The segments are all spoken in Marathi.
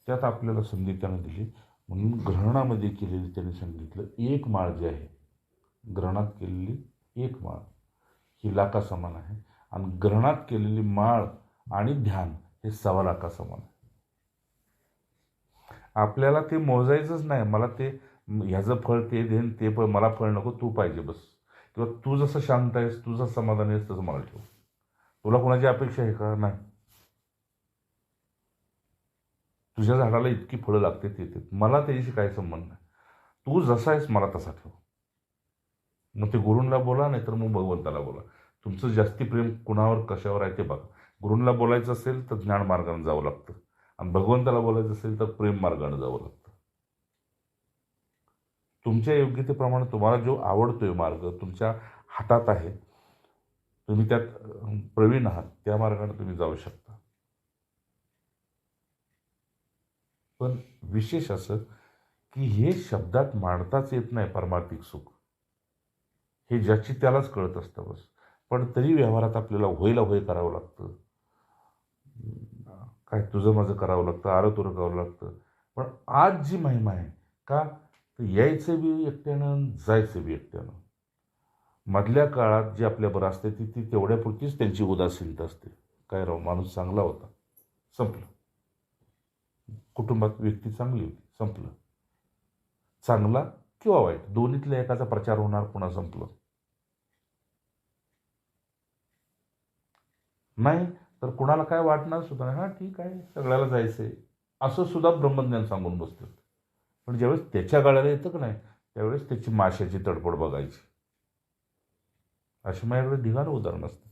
त्यात आपल्याला संधी त्यानं दिली. म्हणून ग्रहणामध्ये केलेली त्यांनी सांगितलं एक माळ जी आहे, ग्रहणात केलेली एक माळ ही लाखासमान आहे आणि ग्रहणात केलेली माळ आणि ध्यान हे 1.25 लाखासमान आहे. आपल्याला ते मोजायचंच नाही. मला ते ह्याचं फळ ते देन ते फळ, मला फळ नको, तू पाहिजे बस. किंवा तू जसं शांत आहेस, तू जसं समाधानी आहेस तसं मला ठेव. तुला कोणाची अपेक्षा आहे का? नाही. तुझ्या झाडाला इतकी फळं लागते ते येते, मला त्याच्याशी काही संबंध नाही. तू जसा आहेस मला तसा ठेव. मग ते गुरूंना बोला, नाही तर मग भगवंताला बोला. तुमचं जास्ती प्रेम कुणावर कशावर आहे ते बघा. गुरूंना बोलायचं असेल तर ज्ञान मार्गाने जावं लागतं आणि भगवंताला बोलायचं असेल तर प्रेम मार्गाने जावं लागतं. तुमच्या योग्यतेप्रमाणे तुम्हाला जो आवडतोय मार्ग तुमच्या हातात आहे, तुम्ही त्यात प्रवीण आहात, त्या मार्गाने तुम्ही जाऊ शकता. पण विशेष असं की हे शब्दात मांडताच येत नाही पारमार्थिक सुख. हे ज्याची त्यालाच कळत असतं बस. पण तरी व्यवहारात आपल्याला होईला होय करावं लागतं. काय तुझं माझं करावं लागतं, आरं तुरं करावं लागतं. पण आज जी महिमा आहे का, तर यायचं बी एकट्यानं, जायचं बी एकट्यानं. मधल्या काळात जी आपल्याबरोबर असते ती ती तेवढ्यापुरतीच त्यांची उदासीनता असते. काय राव, माणूस चांगला होता, संपलं. कुटुंबात व्यक्ती चांगली होती, संपलं. चांगला किंवा वाईट दोन्हीतल्या एकाचा प्रचार होणार, पुन्हा संपलं. नाही तर कुणाला काय वाटणार सुद्धा नाही. हां ठीक आहे, सगळ्याला जायचंय असं सुद्धा ब्रह्मज्ञान सांगून बसतात. पण ज्यावेळेस त्याच्या गळ्याला येतं का नाही, त्यावेळेस त्याची माशाची तडफड बघायची. अशी माझ्याकडे ढिगाण उदाहरणं असतात.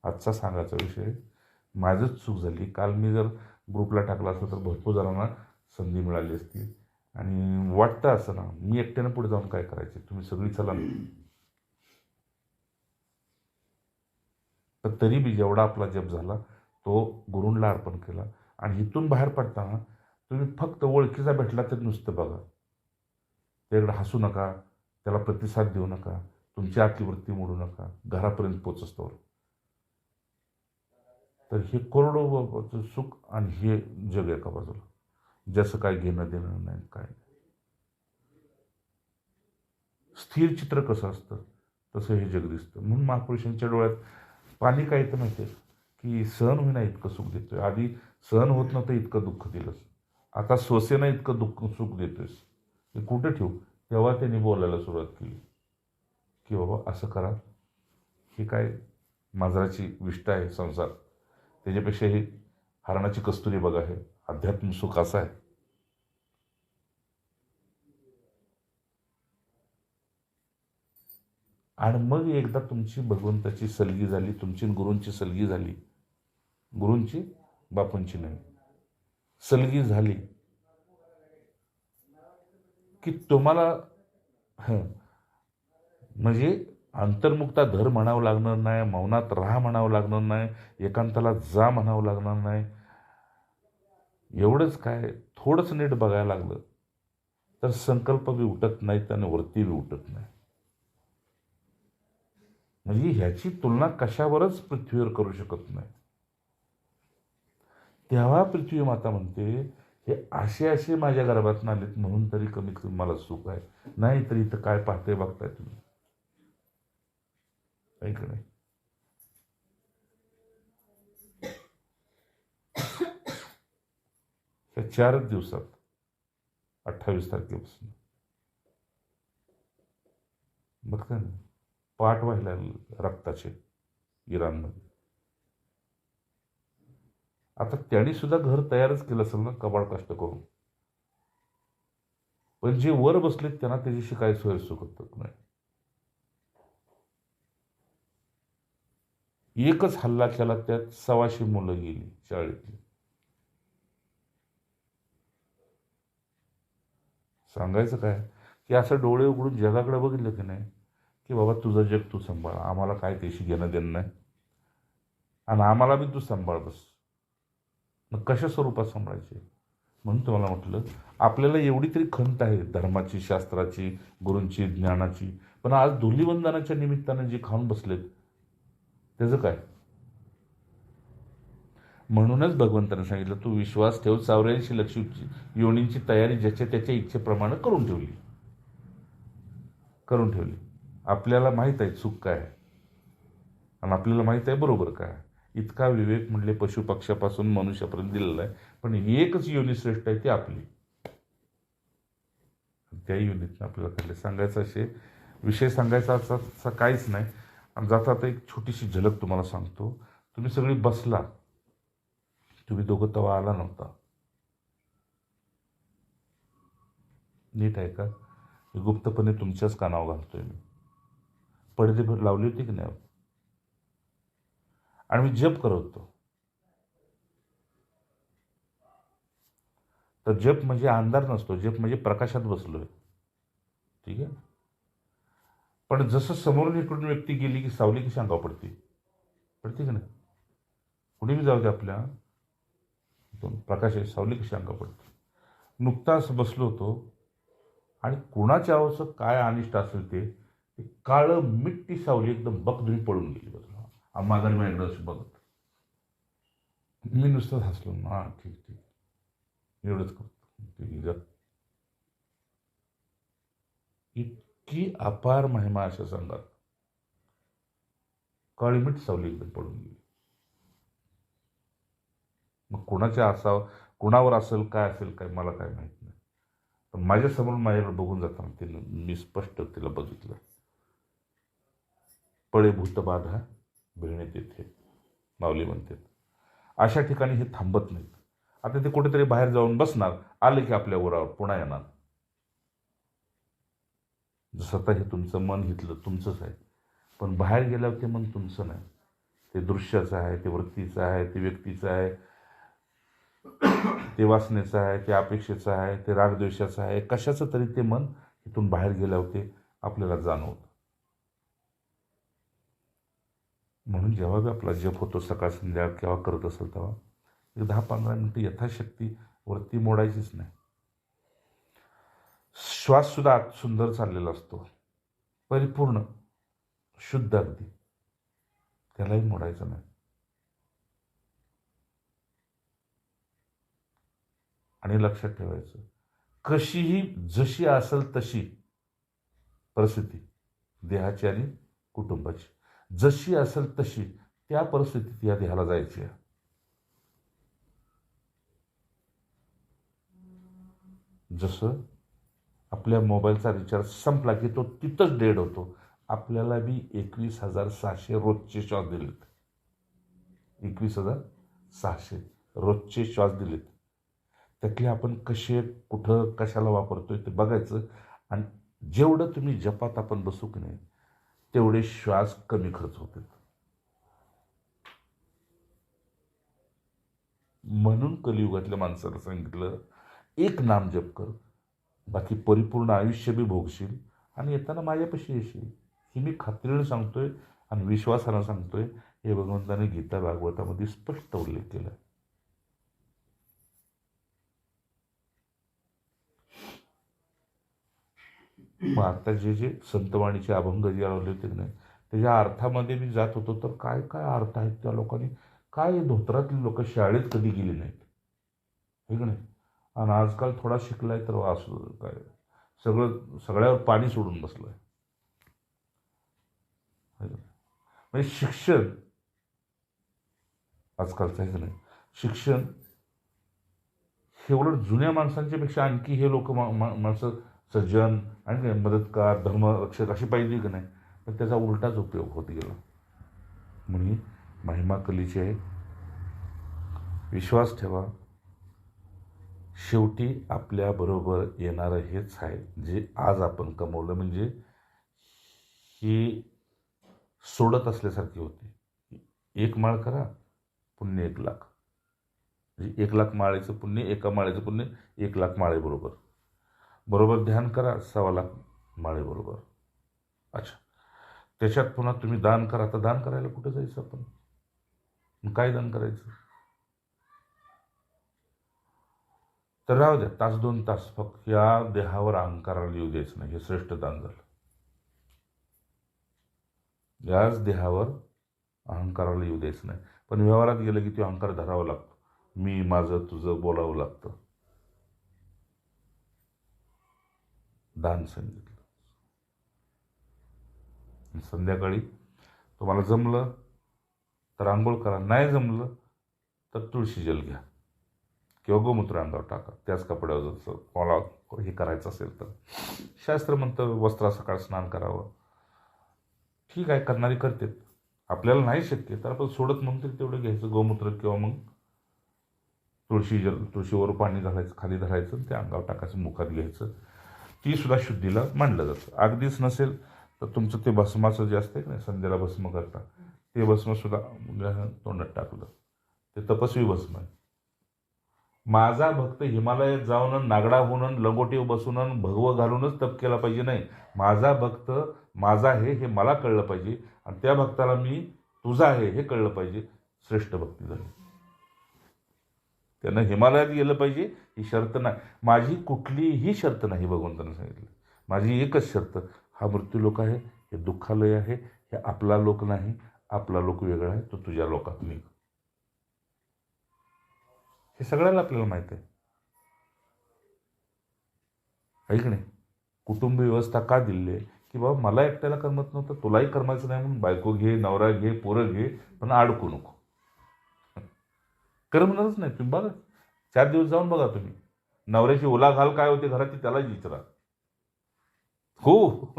आजचा सांगायचा विषय, माझंच चूक झाली. काल मी जर ग्रुपला टाकला असतं तर भरपूर जणांना संधी मिळाली असती. आणि वाटतं असं ना, मी एकट्यानं पुढे जाऊन काय करायचे, तुम्ही सगळी चला ना. तर तरी बी जेवढा आपला जप झाला तो गुरूंना अर्पण केला. आणि इथून बाहेर पडताना तुम्ही फक्त ओळखीचा भेटला तर नुसतं बघा, त्याकडे हसू नका, त्याला प्रतिसाद देऊ नका, तुमची आतली वृत्ती मोडू नका, घरापर्यंत पोचस्तोवर. तर हे करोडो सुख आणि हे जग एका बाजूला, ज्याचं काय घेणं देणं नाही, काय स्थिर चित्र कसं असतं तसं हे जग दिसतं. म्हणून महापुरुषांच्या डोळ्यात पाणी काय तर माहिती आहे की सहन होईना इतकं सुख देतोय. आधी सहन होत नव्हतं इतकं दुःख दिलंस, आता सोसेना इतकं दुःख सुख देतोयस, हे कुठं ठेवू. तेव्हा त्यांनी बोलायला सुरुवात केली की बाबा असं करा, ही काय मांजराची विष्ठा आहे संसार, त्याच्यापेक्षा ही हरणाची कस्तुरी बघा, हे अध्यात्म सुख असं आहे. आणि मग एकदा तुमची भगवंताची सलगी झाली, तुमची गुरूंची सलगी झाली, गुरूंची बापूंची नाही, सलगी झाली की तुम्हाला म्हणजे अंतर्मुक्ता धर म्हणावं लागणार नाही, मौनात राहा म्हणावं लागणार नाही, एकांताला जा म्हणावं लागणार नाही. एवढंच काय, थोडंच नीट बघायला लागलं तर संकल्प बी उठत नाहीत आणि वृत्ती बी उठत नाही. म्हणजे ह्याची तुलना कशावरच पृथ्वीवर करू शकत नाही. तेव्हा पृथ्वी माता म्हणते, हे असे असे माझ्या गर्भात आलेत म्हणून तरी कमीत कमी मला सुख आहे. नाही तर इथं काय पाहते बघताय तुम्ही, ऐक नाही. त्या 4 दिवसात 28 तारखेपासून बघता ना, पाठ व्हायला रक्ताचे इराणमध्ये. आता त्यांनी सुद्धा घर तयारच केलं असेल ना, कबाड कष्ट करून. पण जे वर बसलेत त्यांना त्याच्याशी काय सोय सुखत नाही. एकच हल्ला केला, त्यात 125 मुलं गेली शाळेतली. सांगायचं काय की असं डोळे उघडून जगाकडे बघितलं की नाही की बाबा तुझं जग तू सांभाळ, आम्हाला काय त्याशी घेणं देणं नाही, आणि आम्हाला बी तू सांभाळ बस. मग कशा स्वरूपात सांभाळायचे. म्हणून तुम्हाला म्हटलं, आपल्याला एवढी तरी खंत आहे धर्माची, शास्त्राची, गुरूंची, ज्ञानाची. पण आज धुलीवंदनाच्या निमित्तानं जे खाऊन बसलेत त्याचं काय. म्हणूनच भगवंताने सांगितलं, तू विश्वास ठेव, 84 लक्ष योनींची तयारी ज्याच्या त्याच्या इच्छेप्रमाणे करून ठेवली. आपल्याला माहीत आहे चूक काय आहे आणि आपल्याला माहीत आहे बरोबर काय आहे. इतका विवेक म्हणले पशुपक्षापासून मनुष्यापर्यंत दिलेला आहे. पण एकच योनी श्रेष्ठ आहे ती आपली. त्या योनीतनं आपल्याला काढले. सांगायचं असे विषय सांगायचा असा काहीच नाही. आणि जाता आता एक छोटीशी झलक तुम्हाला सांगतो. तुम्ही सगळी बसला, तुम्ही दोघं तवा आला नव्हता. नीट आहे का? गुप्तपणे तुमच्याच कानावर घालतोय मी. पडदे लावली होती की नाही? आणि मी जप करत होतो. तर जप म्हणजे अंधार नसतो, जप म्हणजे प्रकाशात बसलोय. ठीक आहे. पण जसं समोरून इकडून व्यक्ती गेली की सावली कशी अंगावर पडते की नाही? कुणी बी जाऊ दे, आपल्या प्रकाश आहे, सावली कशी अंगावर पडते. नुकताच बसलो होतो आणि कुणाच्या अवस्थेत काय अनिष्ट असेल ते काळं मिट्टी सावली एकदम बकधुरी पळून गेली बसला. माझा माझ्याकडे बघत मी नुसतंच हसलो. हां ठीक एवढंच करतो. ठीक आहे. इतकी अपार महिमा अशा संघात. काळीमीठ सावली एकदम पडून गेली. मग कुणावर असेल काय मला काय माहित नाही. पण माझ्यासमोर माझ्याकडे बघून जाताना मी स्पष्ट तिला बघितलं. पळे भूत बाधा भिरणे तेथे, माऊली म्हणतात. अशा ठिकाणी हे थांबत नाहीत. आता ते कुठेतरी बाहेर जाऊन बसणार, आले की आपल्या उरावर पुन्हा येणार. जसं आता हे तुमचं मन घेतलं तुमचंच आहे, पण बाहेर गेल्यावर ते मन तुमचं नाही. ते दृश्याचं आहे, ते वृत्तीचं आहे, ते व्यक्तीचं आहे, ते वासनेचं आहे, ते अपेक्षेचं आहे, ते रागद्वेषाचं आहे. कशाचं तरी ते मन इथून बाहेर गेल्यावर ते आपल्याला जाणवतं. म्हणून जेव्हा बी आपला जप होतो सकाळ संध्याकाळ केव्हा करत असेल तेव्हा 10-15 मिनिटं यथाशक्ती वरती मोडायचीच नाही. श्वास सुद्धा आत सुंदर चाललेला असतो, परिपूर्ण शुद्ध अगदी, त्यालाही मोडायचं नाही. आणि लक्षात ठेवायचं, कशीही जशी असेल तशी परिस्थिती देहाची आणि कुटुंबाची, जशी असेल तशी त्या परिस्थितीत या देहाला जायची आहे. जसं आपल्या मोबाईलचा रिचार्ज संपला की तो तिथंच डेड होतो. आपल्याला बी 21,600 रोजचे श्वास दिलेत. 21,600 रोजचे श्वास दिलेत. त्यातले आपण कसे कुठं कशाला वापरतोय ते बघायचं. आणि जेवढं तुम्ही जपात आपण बसू की नाही तेवढे श्वास कमी खर्च होतात. म्हणून कलियुगातल्या माणसाला सांगितलं, एक नाम जप कर, बाकी परिपूर्ण आयुष्य बी भोगशील आणि येताना माझ्यापाशी येशील. ही मी खात्रीने सांगतोय आणि विश्वासानं सांगतोय. हे भगवंताने गीता भागवतामध्ये स्पष्ट उल्लेख केला. मग आता जे संतवाणीचे अभंग जे लावले होते की नाही त्याच्या अर्थामध्ये मी जात होतो, तर काय काय अर्थ आहेत त्या लोकांनी. काय धोत्रातली लोक शाळेत कधी गेली नाहीत, हे की नाही. आणि आजकाल थोडा शिकलाय तर असू काय सगळ्यावर पाणी सोडून बसलंय. म्हणजे शिक्षण आजकालचं आहे की नाही, शिक्षण हे उलट जुन्या माणसांच्या पेक्षा आणखी हे लोक माणसं सज्जन आणि मदतकार धर्मरक्षक अशी पाहिजे की नाही, पण त्याचा उलटाच उपयोग होत गेला. म्हणून महिमा कलीची आहे. विश्वास ठेवा, शेवटी आपल्याबरोबर येणारं हेच आहे जे आज आपण कमवलं. म्हणजे ही सोडत असल्यासारखी होती. 1 माळ करा पुण्य 1,00,000. म्हणजे 1,00,000 माळेचं पुण्य, एका माळेचं पुण्य 1,00,000 माळेबरोबर. बरोबर ध्यान करा 1,25,000 माळेबरोबर. अच्छा, त्याच्यात पुन्हा तुम्ही दान करा. तर दान करायला कुठं जायचं आपण, काय दान करायचं? तर राहू द्या, 1-2 तास फक्त या देहावर अहंकाराला येऊ द्यायचं नाही. हे श्रेष्ठ दान झालं. याच देहावर अहंकाराला येऊ द्यायचं नाही. पण व्यवहारात गेलं की तो अहंकार धरावा लागतो. मी माझं तुझं बोलावं लागतं. दान सांगितलं. संध्याकाळी तुम्हाला जमलं तर आंघोळ करा, नाही जमलं तर तुळशी जल घ्या किंवा गोमूत्र अंगावर टाका. त्याच कपड्यावर जसं मला हे करायचं असेल तर. शास्त्र म्हणतं वस्त्रासकाळ स्नान करावं. ठीक आहे, करणारी करते. आपल्याला नाही शक्य तर आपण सोडत म्हणून तरी तेवढं घ्यायचं गोमूत्र किंवा मग तुळशीवर पाणी घालायचं, खाली धरायचं, त्या अंगावर टाकायचं, मुखात घ्यायचं. ती सुद्धा शुद्धीला मानलं जातं. अगदीच नसेल तर तुमचं ते भस्माचं जे असतं की नाही, संध्याला भस्म करता, ते भस्मसुद्धा तोंडात टाकलं. ते तपस्वी भस्म आहे. माझा भक्त हिमालयात जाऊन नागडा होऊन लंगोटी बसून भगवं घालूनच तप केला पाहिजे, नाही. माझा भक्त माझा आहे हे मला कळलं पाहिजे आणि त्या भक्ताला मी तुझा आहे हे कळलं पाहिजे. श्रेष्ठ भक्ती झाली. त्यानं हिमालयात गेलं पाहिजे ही शर्त नाही. माझी कुठलीही शर्त नाही. भगवंतानं सांगितलं माझी एकच शर्त, हा मृत्यू लोक आहे, हे दुःखालय आहे, हे आपला लोक नाही, आपला लोक वेगळा आहे, तो तुझ्या लोकात निघ. हे सगळ्याला आपल्याला माहित आहे. ऐक नाही, कुटुंब व्यवस्था का दिली आहे की बाबा मला एकट्याला करमत नव्हतं, तुलाही करमायचं नाही म्हणून बायको घे, नवरा घे, पोरं घे, पण अडकू नको. करमणारच नाही. तुम्ही बघा, 4 दिवस जाऊन बघा तुम्ही. नवऱ्याची ओलाघाल काय होते घरात ती त्यालाच विचारा. हो,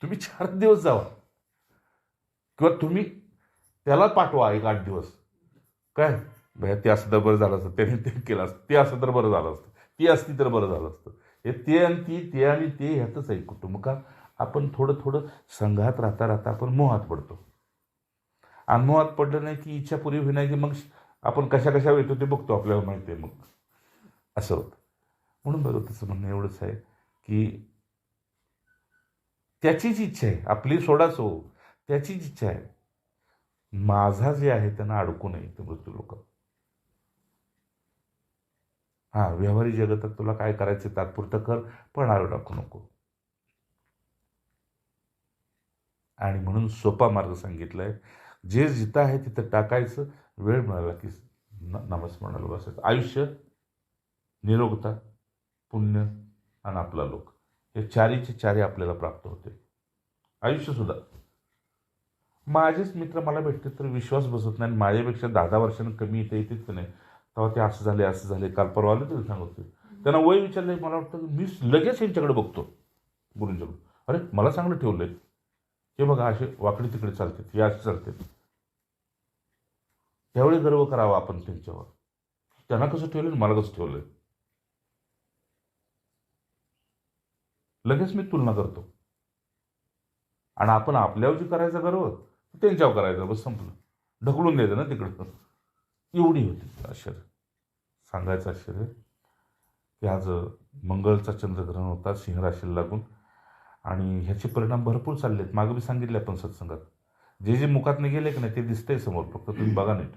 तुम्ही 4 दिवस जावा किंवा तुम्ही त्याला पाठवा 1-8 दिवस. काय भया ते असं तर बरं झालं असतं, त्याने ते केलं असतं, ते असं तर बरं झालं असतं, ती असती तर बरं झालं असतं. हे ते आणि ती, ते आणि ते ह्यातच आहे कुटुंब. का आपण थोडं थोडं संघात राहता राहता आपण मोहात पडतो. आणि मोहात पडलं नाही की इच्छा पुरी होईना की मग आपण कशा कशा येतो ते बघतो, आपल्याला माहिती आहे, मग असं होतं. म्हणून बरं त्याचं म्हणणं एवढंच आहे की त्याचीच इच्छा आहे, आपली सोडाच हो, त्याचीच इच्छा आहे. माझा जे आहे त्यांना अडकू नये ते मृत्यू लोक. हां, व्यवहारी जगतात तुला काय करायचं तात्पुरतं कर, पण आड टाकू नको. आणि म्हणून सोपा मार्ग सांगितलाय, जे जिथं आहे तिथं टाकायचं, वेळ मिळाला की नामस्मरणाला बसायचं. आयुष्य, निरोगता, पुण्य आणि आपला लोक, हे चारीचे चारी आपल्याला प्राप्त होते. आयुष्यसुद्धा. माझेच मित्र मला भेटते तर विश्वास बसत नाही. माझ्यापेक्षा 10-10 वर्षांनी कमी इथे येतात की नाही, तेव्हा ते असं झाले असं झाले, काल परवा आलं तरी सांगतो. त्यांना वय विचारलं, मला वाटतं मी लगेच यांच्याकडे बघतो, गुरुंच्याकडे. अरे मला चांगलं ठेवलंय, हे बघा असे वाकडे तिकडे चालतात, हे असे चालतात. त्यावेळी गर्व करावा आपण त्यांच्यावर. त्यांना कसं ठेवलं, मला कसं ठेवलंय. लगेच मी तुलना करतो. आणि आपण आपल्यावर जे करायचा गर्व त्यांच्यावर करायचा, बस संपलं. ढकलून द्यायचं ना तिकडं. एवढी होती आश्चर्य. सांगायचं आश्चर्य की आज मंगळचा चंद्रग्रहण होता सिंह राशीला लागून, आणि ह्याचे परिणाम भरपूर चालले आहेत. मागे मी सांगितले आपण सत्संगात, जे जे मुखातनं गेले की नाही ते दिसतंय समोर, फक्त तुम्ही बघा नीट.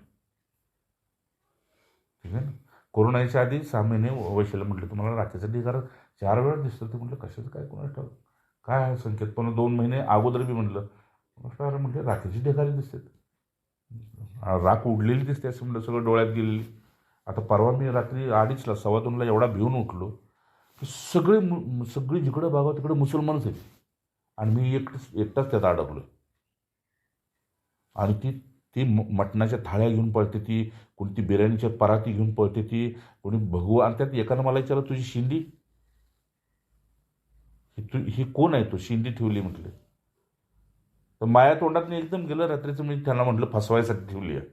ठीक आहे ना. कोरोना याच्या आधी 6 महिने वैशाला म्हटलं तुम्हाला रात्रीचं ढिगारा 4 वेळा दिसतं. ते म्हटलं कशाचं काय, कोणाला ठाऊक काय आहे संकेत. पण 2 महिने अगोदर बी म्हटलं म्हटलं रात्रीची ढिगारी दिसतात, राख उडलेली दिसते असं म्हटलं, सगळं डोळ्यात गेलेली. आता परवा मी रात्री 2:30ला 2:15ला एवढा भिवून उठलो की सगळी जिकडं बघावं तिकडे मुसलमानच आहेत, आणि मी एकटाच त्यात अडकलो. आणि ती ती मटणाच्या थाळ्या घेऊन पळते, ती कोणती बिर्याणीच्या पराती घेऊन पळते, ती कोणी भगवू. आणि त्यात एकानं मला विचारलं तुझी शिंडी ही कोण आहे, तो शिंदी ठेवली म्हटलं. तर माया तोंडात एकदम गेलं रात्रीचं. मी त्यांना म्हटलं फसवायसाठी ठेवली आहे.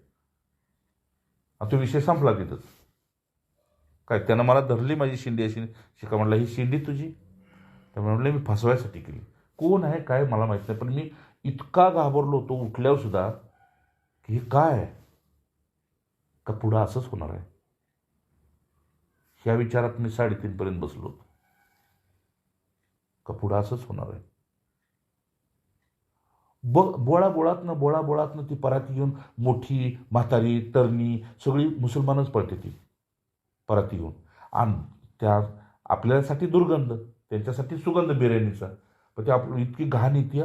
तो विषय संपला तिथंच. काय त्यानं मला धरली माझी शिंडी अशी, शिका म्हटलं ही शिंडी तुझी, तर म्हटलं मी फसवायसाठी केली. कोण आहे काय मला माहीत नाही, पण मी इतका घाबरलो होतो उठल्यावर सुद्धा की हे काय आहे, का पुढं असंच होणार आहे, ह्या विचारात मी 3:30 पर्यंत बसलो होतो. का पुढं असंच होणार आहे. बोळाबोळातनं ती पराती घेऊन मोठी म्हातारी तरणी सगळी मुसलमानच पळते ती पराती घेऊन. आणि त्या आपल्यासाठी दुर्गंध, त्यांच्यासाठी सुगंध बिर्याणीचा. पण ते इतकी घाण येते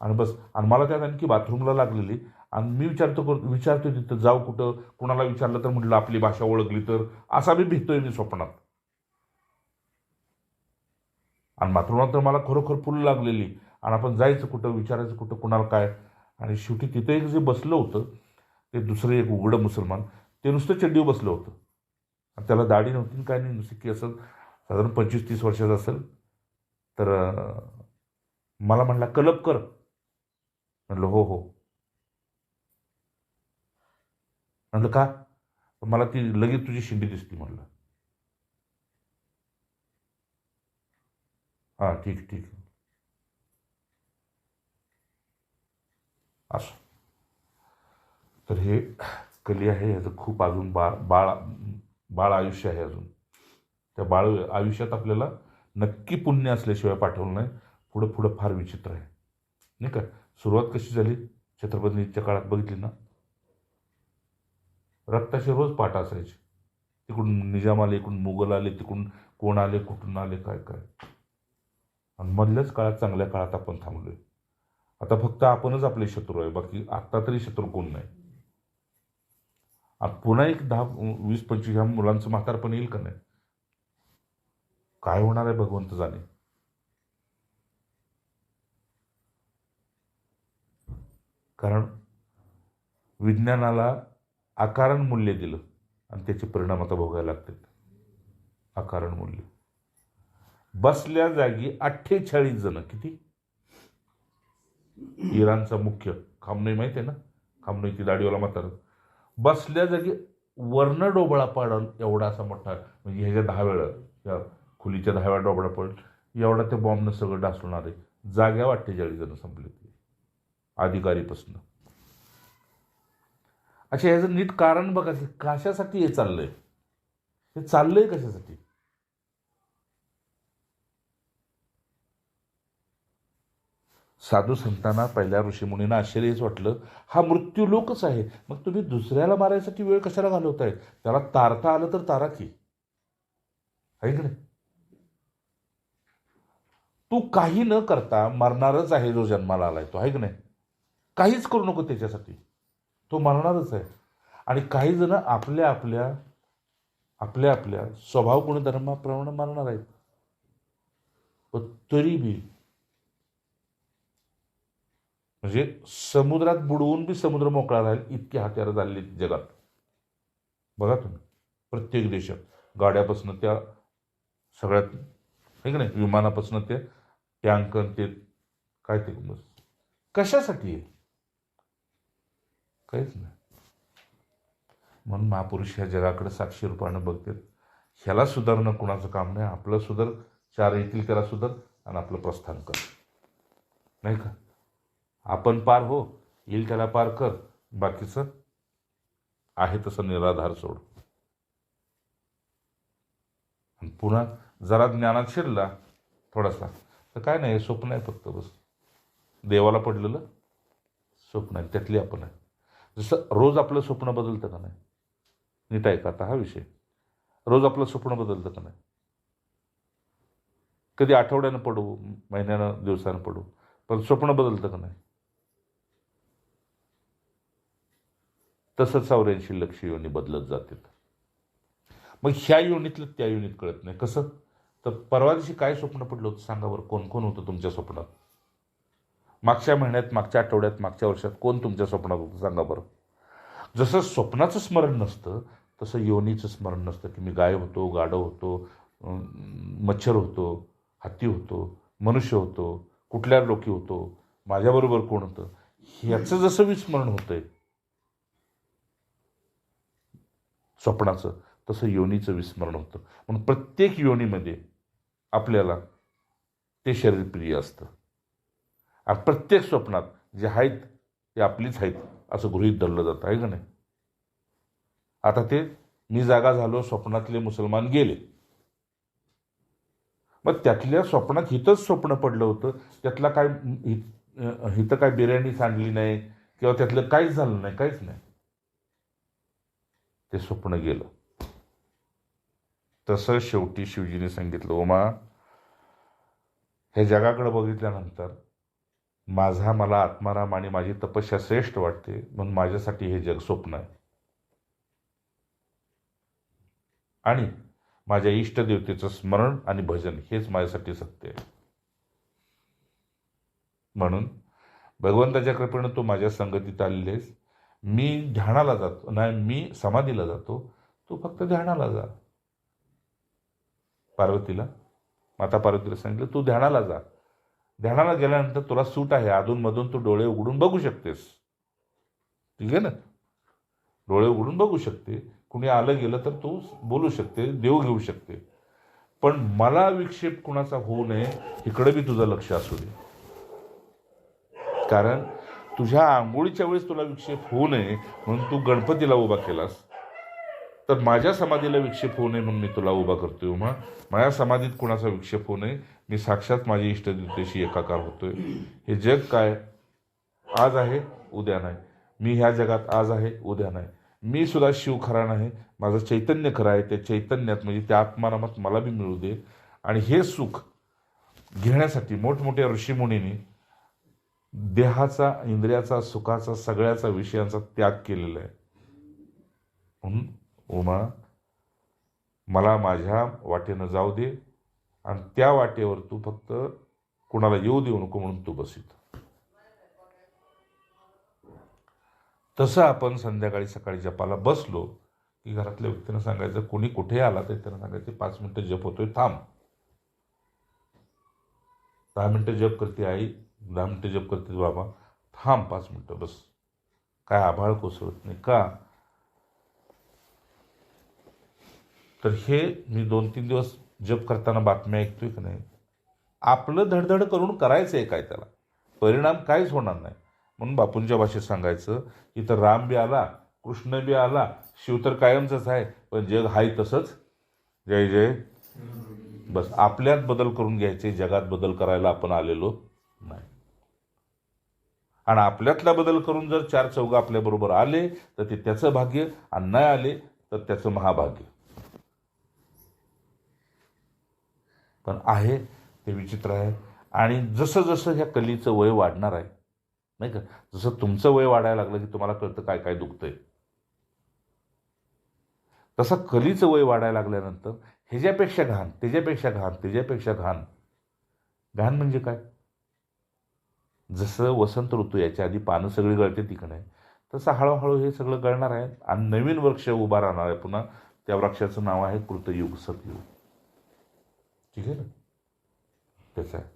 आणि बस. आणि मला त्यात आणखी बाथरूमला लागलेली, आणि मी विचारतो तिथं जाऊ कुठं, कुणाला विचारलं तर म्हटलं आपली भाषा ओळखली तर, असा बी भितोय मी स्वप्नात. आणि मातृभाषा तर मला खरोखर फुल लागलेली. आणि आपण जायचं कुठं, विचारायचं कुठं, कुणाला काय. आणि शेवटी तिथं एक जे बसलं होतं ते दुसरं एक उघडं मुसलमान, ते नुसतं चड्डीवर बसलं होतं. आणि त्याला दाढी नव्हती काय नाही, नुसती की असं साधारण 25-30 वर्षाचं असेल. तर मला म्हणला कलप कर. म्हणलं हो हो. म्हणलं का? मला ती लगेच तुझी शिंडी दिसली म्हणलं. हां ठीक ठीक. असं. तर हे कली आहे, ह्याचं खूप अजून बाळ बाळ बाळ आयुष्य आहे अजून. त्या बाळ आयुष्यात आपल्याला नक्की पुण्य असल्याशिवाय पाठवलं नाही. पुढं पुढं फार विचित्र आहे नाही का. सुरुवात कशी झाली छत्रपतींच्या काळात बघितली ना, रक्ताचे रोज पाठ असायचे. तिकडून निजाम आले, इकडून मुघल आले, तिकडून कोण आले, कुठून आले, काय काय. आणि मधल्याच काळात, चांगल्या काळात आपण थांबलोय. आता फक्त आपणच आपले शत्रू आहे, बाकी आत्ता तरी शत्रू कोण नाही. पुन्हा एक 10-20-25 ह्या मुलांचं म्हातारपण येईल का नाही, काय होणार आहे भगवंत जाणे. कारण विज्ञानाला अकारण मूल्य दिलं आणि त्याचे परिणाम आता भोगायला लागतात. अकारण मूल्य. बसल्या जागी 48 जण, किती. इराणचा मुख्य खामनोई माहिती आहे ना, खामनोई ती दाढीवाला म्हातारा, बसल्या जागी वर्ण डोबळा पाडल एवढा असा मोठा, म्हणजे ह्याच्या 10 वेळा, या खोलीच्या 10 वेळा डोबळा पडल एवढा त्या बॉम्बनं सगळं डासणार आहे. जाग्यावर 48 जण संपले ते अधिकारीपासून. अच्छा, ह्याचं नीट कारण बघा की कशासाठी हे चाललंय. हे चाललंय कशासाठी. साधू संतांना, पहिल्या ऋषीमुनींना आश्चर्य हेच वाटलं, हा मृत्यू लोकच आहे, मग तुम्ही दुसऱ्याला मारायसाठी वेळ कशाला घालवताय. त्याला तारता आलं तर तारा की, आहे की नाही. तू काही न करता मरणारच आहे, जो जन्माला आलाय तो, आहे की नाही. काहीच करू नको त्याच्यासाठी, तो मरणारच आहे. आणि काही जण आपल्या आपल्या आपल्या आपल्या स्वभाव गुणधर्माप्रमाणे मरणार आहेत. पण तरी बी म्हणजे समुद्रात बुडवून बी समुद्र मोकळा राहील इतकी हत्यारं झालेली जगात. बघा तुम्ही, प्रत्येक देशात गाड्यापासून त्या सगळ्यात, आहे की नाही, विमानापासून ते टँक ते काय ते कशासाठी आहे, काहीच नाही. म्हणून महापुरुष ह्या जगाकडे 700 रूपानं बघतात. ह्याला सुधारणं कुणाचं काम नाही. आपलं सुधार, 4 येतील त्याला सुधार आणि आपलं प्रस्थान कर, नाही का. आपण पार हो, येईल त्याला पार कर, बाकीचं आहे तसं निराधार सोड. आणि पुन्हा जरा ज्ञानात शिरला थोडासा तर काय नाही, स्वप्न आहे फक्त, बस देवाला पडलेलं स्वप्न आहे, त्यातली आपण आहे. जसं रोज आपलं स्वप्न बदलतं का नाही, नीट आहे का आता हा विषय. रोज आपलं स्वप्न बदलतं का नाही. कधी आठवड्यानं पडू, महिन्यानं, दिवसानं पडू, पण स्वप्न बदलतं का नाही. तसंच 84 लक्ष योनी बदलत जातात. मग ह्या योनीतलं त्या योनीत कळत नाही कसं. तर परवा दिवशी काय स्वप्न पडलं होतं सांगा बरं. कोण कोण होतं तुमच्या स्वप्नात. मागच्या महिन्यात, मागच्या आठवड्यात, मागच्या वर्षात कोण तुमच्या स्वप्नात होतं सांगा बरं. जसं स्वप्नाचं स्मरण नसतं तसं योनीचं स्मरण नसतं, की मी गाय होतो, गाढव होतो, मच्छर होतो, हत्ती होतो, मनुष्य होतो, कुठल्या लोकी होतो, माझ्याबरोबर कोण होतं, ह्याचं जसं विस्मरण होतंय स्वप्नाचं, तसं योनीचं विस्मरण होतं. म्हणून प्रत्येक योनीमध्ये आपल्याला ते शरीर प्रिय असतं. आणि प्रत्येक स्वप्नात जे आहेत ते आपलीच आहेत असं गृहीत धरलं जातं, आहे का नाही. आता ते मी जागा झालो, स्वप्नातले मुसलमान गेले, मग त्यातल्या स्वप्नात हितच स्वप्न पडलं होतं, त्यातला काय हिथं काय बिर्याणी सांडली नाही किंवा त्यातलं काहीच झालं नाही, काहीच नाही, ते स्वप्न गेलं. तसं शेवटी शिवजीने सांगितलं, ओमा, हे जगाकडे बघितल्यानंतर मला आत्माराम आणि माझी तपस्या श्रेष्ठ वाटते, म्हणून माझ्यासाठी हे जग स्वप्न आहे. आणि माझ्या इष्टदेवतेचं स्मरण आणि भजन हेच माझ्यासाठी सत्य आहे. म्हणून भगवंताच्या कृपेनं तू माझ्या संगतीत आलेले आहेस. मी ध्यानाला जातो, नाही मी समाधीला जातो, तू फक्त ध्यानाला जा. माता पार्वतीला सांगितलं तू ध्यानाला जा. ध्यानाला गेल्यानंतर तुला सूट आहे, अधूनमधून तू डोळे उघडून बघू शकतेस. ठीक आहे ना, डोळे उघडून बघू शकते. कुणी आलं गेलं तर तू बोलू शकते, देव घेऊ शकते. पण मला विक्षेप कुणाचा होऊ नये इकडे बी तुझं लक्ष असू दे. कारण तुझ्या आंघोळीच्या वेळेस तुला विक्षेप होऊ नये म्हणून तू गणपतीला उभा केलास, तर माझ्या समाधीला विक्षेप होऊ नये म्हणून मी तुला उभा करतोय. उमा, माझ्या समाधीत कुणाचा विक्षेप होऊ नये. मी साक्षात माझ्या इष्टदेवतेशी एकाकार होतोय. हे जग काय आज आहे उद्या नाही. मी ह्या जगात आज आहे उद्या नाही. मी सुद्धा शिव खरा नाही, माझं चैतन्य खरं आहे. त्या चैतन्यात म्हणजे त्या आत्मारामात मला बी मिळू दे. आणि हे सुख घेण्यासाठी मोठमोठ्या ऋषीमुनींनी देहाचा, इंद्रियाचा, सुखाचा, सगळ्याचा विषयांचा त्याग केलेला आहे. म्हणून उमा, मला माझ्या वाटेनं जाऊ दे आणि त्या वाटेवर तू फक्त कुणाला येऊ देऊ नको म्हणून तू बसित. तसं आपण संध्याकाळी सकाळी जपाला बसलो की घरातल्या व्यक्तींना सांगायचं, कोणी कुठे आला तर त्यांना सांगायचं 5 मिनिटं जप होतोय, थांब. 10 मिनिटं जप करते आई, 10 मिनिटं जप करते बाबा, थांब 5 मिनिटं बस. काय आभाळ कोसळत नाही का? तर हे मी 2-3 दिवस जप करताना बातम्या ऐकतोय की नाही, आपलं धडधड करून करायचं आहे काय, त्याला परिणाम काहीच होणार नाही. म्हणून बापूंच्या भाषेत सांगायचं, इथं राम बी आला, कृष्ण बी आला, शिव तर कायमचंच आहे, पण जग हाय तसंच. जय जय. बस आपल्यात बदल करून घ्यायचे, जगात बदल करायला आपण आलेलो नाही. आणि आपल्यातला बदल करून जर 4 चौघं आपल्याबरोबर आले तर ते त्याचं भाग्य, आणि नाही आले तर त्याचं महाभाग्य. पण आहे ते विचित्र आहे. आणि जसं जसं ह्या कलीचं वय वाढणार आहे नाही का, जसं तुमचं वय वाढायला लागलं की तुम्हाला कळतं काय काय दुखतंय, तसं कलीचं वय वाढायला लागल्यानंतर ह्याच्यापेक्षा घाण, त्याच्यापेक्षा घाण, त्याच्यापेक्षा घाण. घाण म्हणजे काय? जसं वसंत ऋतू याच्या आधी पानं सगळी गळते तिकडे आहे, तसं हळूहळू हे सगळं गळणार आहे आणि नवीन वृक्ष उभा राहणार आहे. पुन्हा त्या वृक्षाचं नाव आहे कृतयुग, सतयुग. ठीक आहे ना, त्याचं आहे.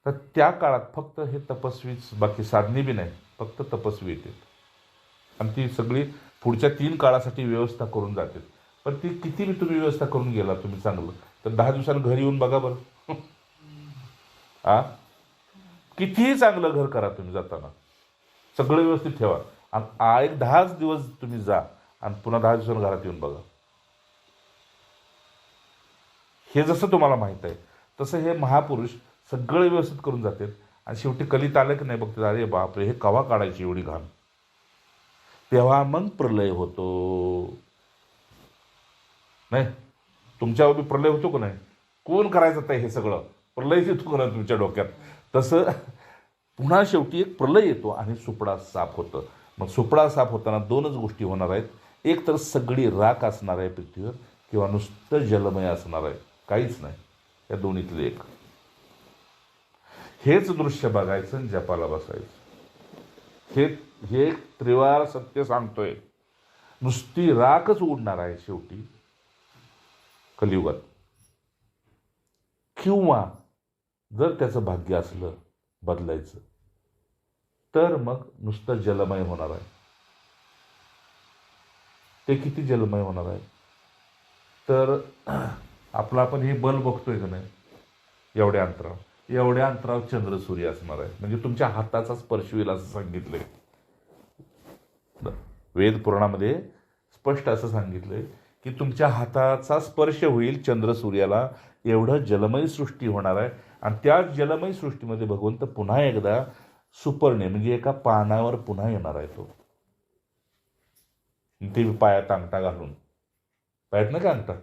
तर त्या काळात फक्त हे तपस्वीच, बाकी साधनी बी नाही, फक्त तपस्वी येते. आणि ती सगळी पुढच्या 3 काळासाठी व्यवस्था करून जाते. पण ती किती बी तुम्ही व्यवस्था करून गेला तुम्ही चांगलं, तर 10 दिवसांनी घरी येऊन बघा बरं. कितीही चांगलं घर करा तुम्ही, जाताना सगळं व्यवस्थित ठेवा आणि एक 10 दिवस तुम्ही जा आणि पुन्हा 10 दिवसांनी घरात येऊन बघा. हे जसं तुम्हाला माहीत आहे तसं हे महापुरुष सगळं व्यवस्थित करून जातात. आणि शेवटी कलीत आलं की नाही बघतात, अरे बापरे, हे कवा काढायची एवढी घाण. तेव्हा मग प्रलय होतो. नाही तुमच्यावर बी प्रलय होतो का नाही? कोण करायचं आता हे सगळं? प्रलय येतो का नाही तुमच्या डोक्यात? तसं पुन्हा शेवटी एक प्रलय येतो आणि सुपडा साफ होतं. मग सुपडा साफ होताना 2च गोष्टी होणार आहेत. एक तर सगळी राख असणार आहे पृथ्वीवर, किंवा नुसतं जलमय असणार आहे, काहीच नाही. या दोन्हीतलं एक. हेच दृश्य बघायचं आणि जपाला बसायचं. हे त्रिवार सत्य सांगतोय. नुसती राखच उडणार आहे शेवटी कलियुगात. किंवा जर त्याचं भाग्य असलं बदलायचं तर मग नुसतं जलमय होणार आहे. ते किती जलमय होणार आहे? तर आपलं आपण हे बल बघतोय का नाही, एवढ्या अंतरावर चंद्र सूर्य असणार आहे. म्हणजे तुमच्या हाताचा स्पर्श होईल असं सांगितलंय. वेद पुराणामध्ये स्पष्ट असं सांगितलंय की तुमच्या हाताचा स्पर्श होईल चंद्र सूर्याला, एवढं जलमय सृष्टी होणार आहे. आणि त्या जलमय सृष्टीमध्ये भगवंत पुन्हा एकदा सुपर्णे म्हणजे एका पानावर पुन्हा येणार आहे. तो ते पायात अंगठा घालून, पायात ना का अंगठा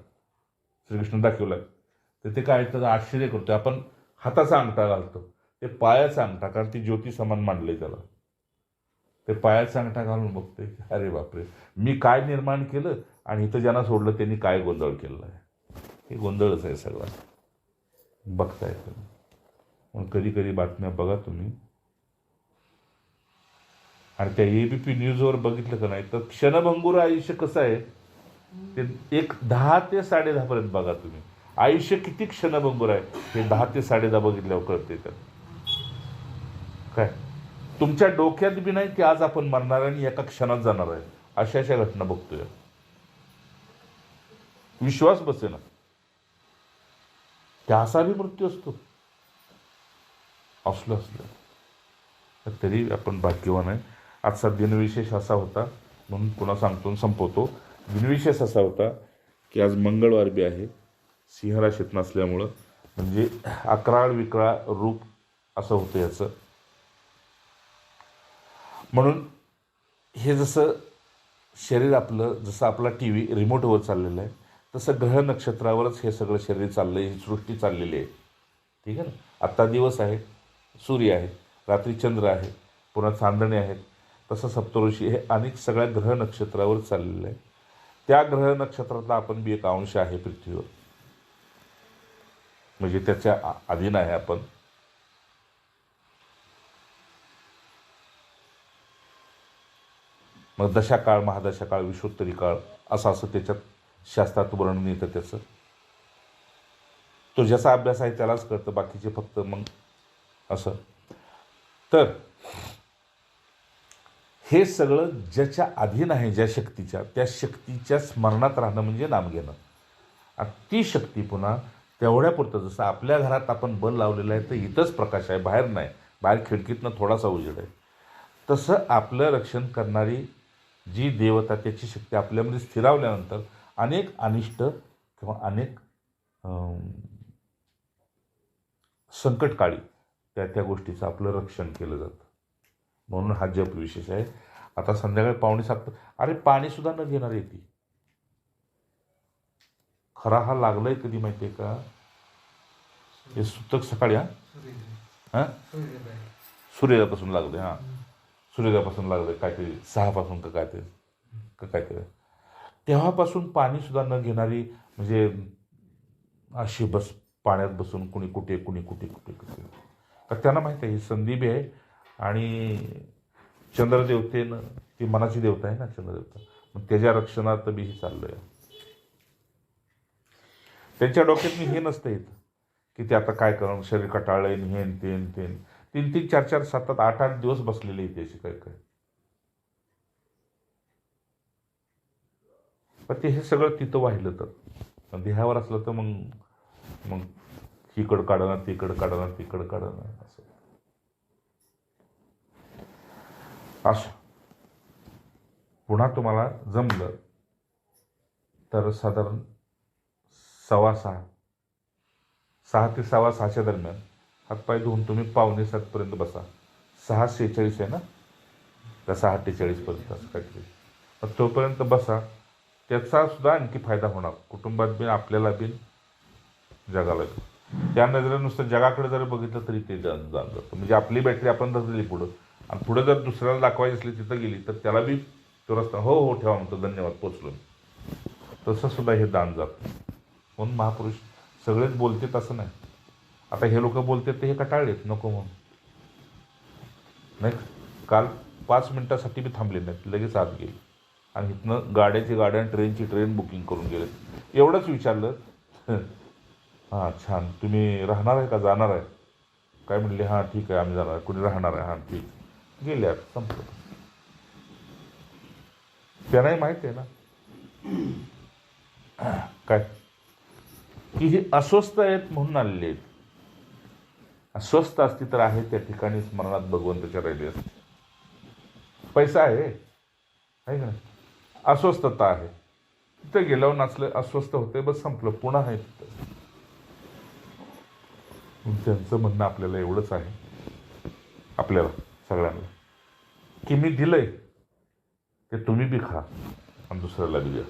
श्रीकृष्ण दाखवलाय, तर ते काय त्याचं आश्चर्य करतोय आपण. हाताचा अंगठा घालतो, ते पायाचा अंगठा, कारण ती ज्योती समान मांडले त्याला. ते पायाचा अंगठा घालून बघतोय, अरे बापरे, मी काय निर्माण केलं आणि इथं ज्यांना सोडलं त्यांनी काय गोंधळ केलेला आहे. हे गोंधळच आहे सगळा. बघताय तुम्ही. मग कधी कधी बातम्या बघा तुम्ही, आणि त्या एबीपी न्यूजवर बघितलं का नाही तर क्षणभंगूर आयुष्य कसं आहे ते 10 ते 10:30 पर्यंत बघा तुम्ही. आयुष्य किती क्षणभंगूर आहे हे 10 ते 10:30 बघितल्यावर कळते. तर काय तुमच्या डोक्यात बी नाही की आज आपण मरणार आणि एका क्षणात जाणार आहे, अशा अशा घटना बघतोय. विश्वास बसेना. त्याचा बी मृत्यू असतो. असलं तरी आपण भाग्यवान आहे. आजचा दिनविशेष असा होता, म्हणून पुन्हा सांगतो संपवतो. दिनविशेष असा होता की आज मंगळवार बी आहे, सिंह राशीत नसल्यामुळं, म्हणजे अकराळ विकराळ रूप असं होतं याचं. म्हणून हे जसं शरीर आपलं, जसं आपला टी व्ही रिमोटवर चाललेलं आहे, तसं ग्रह नक्षत्रावरच हे सगळं शरीर चाललं आहे, ही सृष्टी चाललेली आहे. ठीक आहे ना. आत्ता दिवस आहे, सूर्य आहे, रात्री चंद्र आहे, पुन्हा चांदणे आहेत. तसं सप्तऋषी हे अनेक सगळ्या ग्रह नक्षत्रावर चाललेलं आहे. त्या ग्रह नक्षत्रातला आपण बी एक अंश आहे पृथ्वीवर, म्हणजे त्याच्या अधीन आहे आपण. मग दशाकाळ, महादशाकाळ, विश्वोत्तरी काळ असं त्याच्यात शास्त्रात वर्णन येतं त्याचं. तो ज्याचा अभ्यास आहे त्यालाच कळतं, बाकीचे फक्त मग असं. तर हे सगळं ज्याच्या अधीन आहे, ज्या शक्तीच्या, त्या शक्तीच्या स्मरणात राहणं म्हणजे नाम घेणं. आणि ती शक्ती पुन्हा तेवढ्यापुरतं, जसं आपल्या घरात आपण बल्ब लावलेलं आहे तर इथंच प्रकाश आहे, बाहेर नाही, बाहेर खिडकीतनं थोडासा उजेड आहे, तसं आपलं रक्षण करणारी जी देवता, त्याची शक्ती आपल्यामध्ये स्थिरावल्यानंतर अनेक अनिष्ट किंवा अनेक संकटकाळी त्या गोष्टीचं आपलं रक्षण केलं जातं. म्हणून हा जप विशेष आहे. आता संध्याकाळी 6:45, अरे पाणीसुद्धा न घेणार आहे ती. खरा हा लागलाय कधी माहिती आहे का, हे सुतक सकाळी हां सूर्योदयापासून लागलंय. हां, सूर्योदयापासून लागलंय, काहीतरी 6 पासून का काहीतरी तेव्हापासून पाणीसुद्धा न घेणारी, म्हणजे अशी बस पाण्यात बसून कुणी कुठे तर त्यांना माहीत आहे ही संधी बी आहे. आणि चंद्रदेवतेनं, ती मनाची देवता आहे ना चंद्रदेवता, मग त्याच्या रक्षणार्थ बी हे चाललं आहे. त्यांच्या डोक्यात मी हे नसतं येत की ते आता काय करणं, शरीर कटाळलंय, हेन तेन 3-3, 4-4, 7-7, 8-8 दिवस बसलेले इथे असे काय. पण ते हे सगळं तिथं वाहिलं तर देहावर असलं तर मग हिकडं काढणार, तिकडं काढणार असं. पुन्हा तुम्हाला जमलं तर साधारण 6:15, 6 ते 6:15 दरम्यान हातपाय धुवून तुम्ही 6:45 बसा. 6:46 आहे ना, का 6:48 पर्यंत असं काहीतरी, मग तोपर्यंत बसा. त्याचा सुद्धा आणखी फायदा होणार, कुटुंबात बिन, आपल्याला बिन, जगाला बिन. त्या नजरेनं नुसतं जगाकडे जर बघितलं तरी ते जातं. म्हणजे आपली बॅटरी आपण धरली पुढं, आणि पुढे जर दुसऱ्याला दाखवायची असली तिथं गेली तर त्याला बी तो रस्ता हो ठेवा म्हणतो, धन्यवाद पोचलो. तसं सुद्धा हे दान जातं. म्हणून महापुरुष सगळेच बोलते तसं नाही. आता हे लोक बोलते ते हे कटाळलेत, नको म्हणून नाही. काल 5 मिनिटासाठी बी थांबले नाहीत, लगेच आत गेले आणि इथनं गाड्या ट्रेनची ट्रेन बुकिंग करून गेले. एवढंच विचारलं, हां छान, तुम्ही राहणार आहे का जाणार आहे, काय म्हणले, हां ठीक आहे आम्ही जाणार आहे. कुणी राहणार आहे, हां ठीक, गेले. आता संपलं. त्यांनाही माहिती आहे ना काय की हे अस्वस्थ आहेत म्हणून आलेले आहेत. अस्वस्थ असती तर आहे त्या ठिकाणी स्मरणात भगवंताच्या राहिले असते. पैसा आहे का नाही, अस्वस्थता आहे, तिथं गेल्यावर नाचलं, अस्वस्थ होते, बस संपलं, पुन्हा आहे तिथं. त्यांचं म्हणणं आपल्याला एवढंच आहे, आपल्याला सगळ्यांना, की मी दिलंय ते तुम्ही बी खा आणि दुसऱ्याला बी द्या.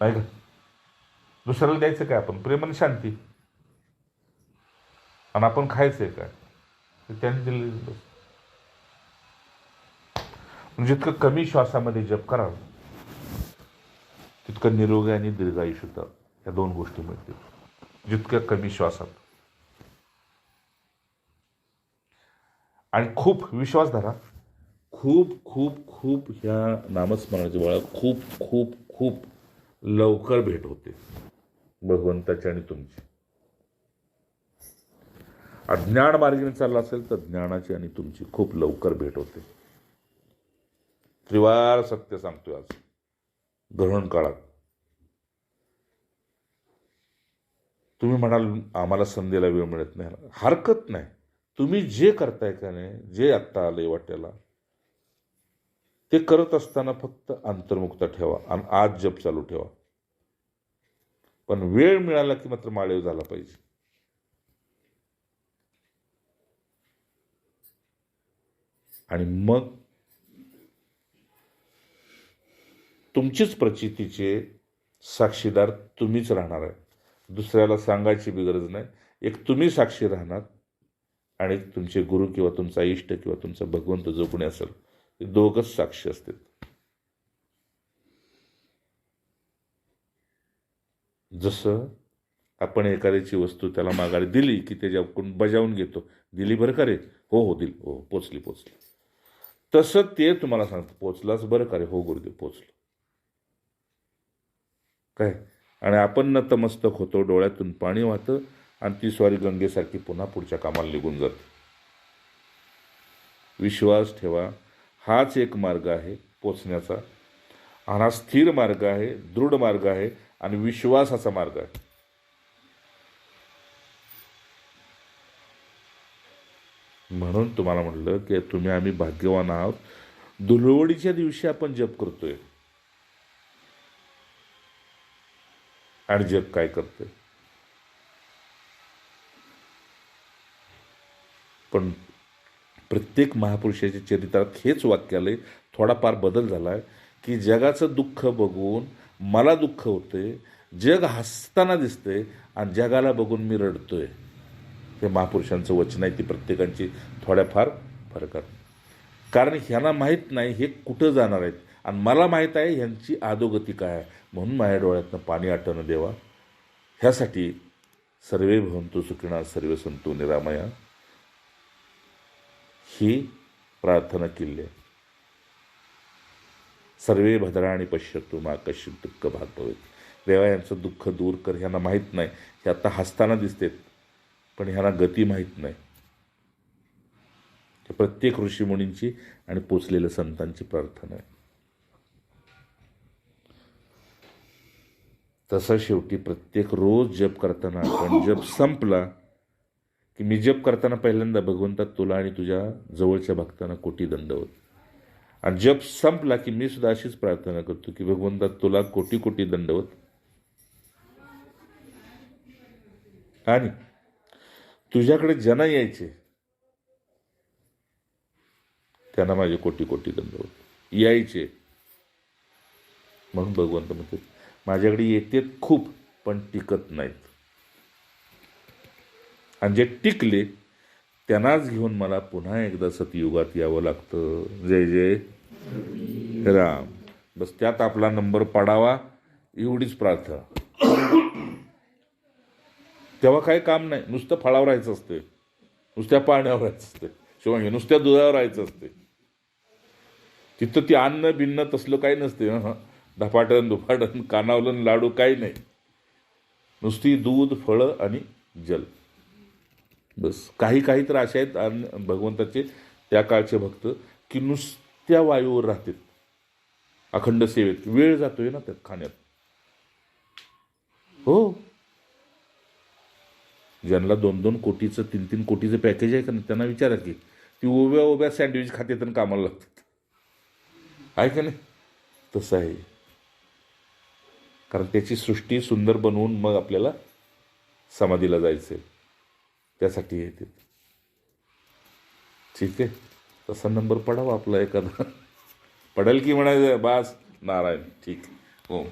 नाही का, दुसऱ्याला द्यायचं काय आपण, प्रेम आणि शांती. आणि आपण खायचंय काय ते त्यांनी दिलेलं. जितकं कमी श्वासामध्ये जप कराल तितकं निरोगी आणि दीर्घायुष्यता या दोन गोष्टी मिळतील जितक्या कमी श्वासात. आणि खूप विश्वास धरा, खूप खूप खूप ह्या नामस्मरणाच्या वेळा खूप खूप खूप लवकर भेट होते भगवंताची आणि तुमची. अज्ञान मार्गाने चालला असेल तर ज्ञानाची आणि तुमची खूप लवकर भेट होते. त्रिवार सत्य सांगतोय आज ग्रहण काळात. तुम्ही म्हणाल आम्हाला संध्येला वेळ मिळत नाही, हरकत नाही. तुम्ही जे करताय का नाही, जे आत्ता आलंय वाट्याला ते करत असताना फक्त अंतर्मुक्त ठेवा आणि आज जप चालू ठेवा. पण वेळ मिळाला की मात्र माळेव झाला पाहिजे. आणि मग तुमचीच प्रचितीचे साक्षीदार तुम्हीच राहणार आहे. दुसऱ्याला सांगायची बी गरज नाही. एक तुम्ही साक्षी राहणार आणि तुमचे गुरु किंवा तुमचा इष्ट किंवा तुमचा भगवंत जो कोणी असेल ते दोघंच साक्षी असतील. जसं आपण एखाद्याची वस्तू त्याला माघारी दिली की त्याच्याकडून बजावून घेतो, दिली बरं का रे, हो हो दिली, हो पोचली पोचली. तसं ते तुम्हाला सांगतं, पोचलाच बरं का रे, हो गुरुदेव पोचलो. काय आणि आपण नतमस्तक होतो, डोळ्यातून पाणी वाहतं आणि ती स्वारी गंगेसारखी पुन्हा पुढच्या कामाला निघून जाते. विश्वास ठेवा, हाच एक मार्ग आहे पोचण्याचा. हा स्थिर मार्ग आहे, दृढ मार्ग आहे आणि विश्वासाचा मार्ग आहे. म्हणून तुम्हाला म्हटलं की तुम्ही आम्ही भाग्यवान आहोत. धुळवडीच्या दिवशी आपण जप करतोय आणि जग काय करतोय. पण प्रत्येक महापुरुषाच्या चरित्रात हेच वाक्य आलंय. थोडाफार बदल झाला आहे की जगाचं दुःख बघून मला दुःख होतंय, जग हसताना दिसतंय आणि जगाला बघून मी रडतोय. हे महापुरुषांचं वचन आहे. ती प्रत्येकांची थोड्याफार फरक आहे. कारण ह्यांना माहीत नाही हे कुठं जाणार आहेत आणि मला माहीत आहे ह्यांची अधोगती काय आहे. म्हणून माझ्या डोळ्यातनं पाणी आटणं देवा. ह्यासाठी सर्वे भवन्तु सुखिनः सर्वे सन्तु निरामया ही प्रार्थना केली आहे. सर्वे भद्राणि पश्यन्तु मा कश्चित् दुःख भाग भवेत्. देवा यांचं दुःख दूर कर. ह्यांना माहीत नाही, हे आता हसताना दिसतेत पण ह्यांना गती माहीत नाही. प्रत्येक ऋषीमुनींची आणि पोचलेल्या संतांची प्रार्थना आहे. तसं शेवटी प्रत्येक रोज जप करताना आपण जप संपला की मी जप करताना पहिल्यांदा भगवंता तुला आणि तुझ्या जवळच्या भक्तांना कोटी दंडवत. आणि जप संपला की मी सुद्धा अशीच प्रार्थना करतो की भगवंता तुला कोटी कोटी दंडवत आणि तुझ्याकडे ज्यांना यायचे त्यांना माझे कोटी कोटी दंडवत. यायचे म्हणून भगवंत म्हणते माझ्याकडे येतेत खूप पण टिकत नाहीत आणि जे टिकले त्यांनाच घेऊन मला पुन्हा एकदा सतयुगात यावं लागतं. जय जय राम. बस त्यात आपला नंबर पडावा एवढीच प्रार्थना. तेव्हा काही काम नाही, नुसतं फळावर राहायचं असते, नुसत्या पाण्यावर राहायचं असते, शिवाय हे नुसत्या दुधावर राहायचं असते. तिथं ती अन्न भिन्न तसलं काही नसते. धपाटन दुपाटन कानावलन लाडू काही नाही, नुसती दूध फळं आणि जल. बस काही काही तर असे आहेत भगवंताचे त्या काळचे भक्त की नुसत्या वायूवर राहतात अखंड सेवेत. वेळ जातोय ना त्यात खाण्यात. हो, ज्यांना 2-2 कोटीचं 3-3 कोटीचं पॅकेज आहे का नाही त्यांना विचारा की ती उभ्या उभ्या सँडविच खाते तर कामाला लागतात. आहे का नाही? तसं आहे. कारण त्याची सृष्टी सुंदर बनवून मग आपल्याला समाधीला जायचं आहे, त्यासाठी येते. ठीक आहे, तसा नंबर पडावा आपला एखादा. पडेल की म्हणायचं बास नारायण. ठीक हो.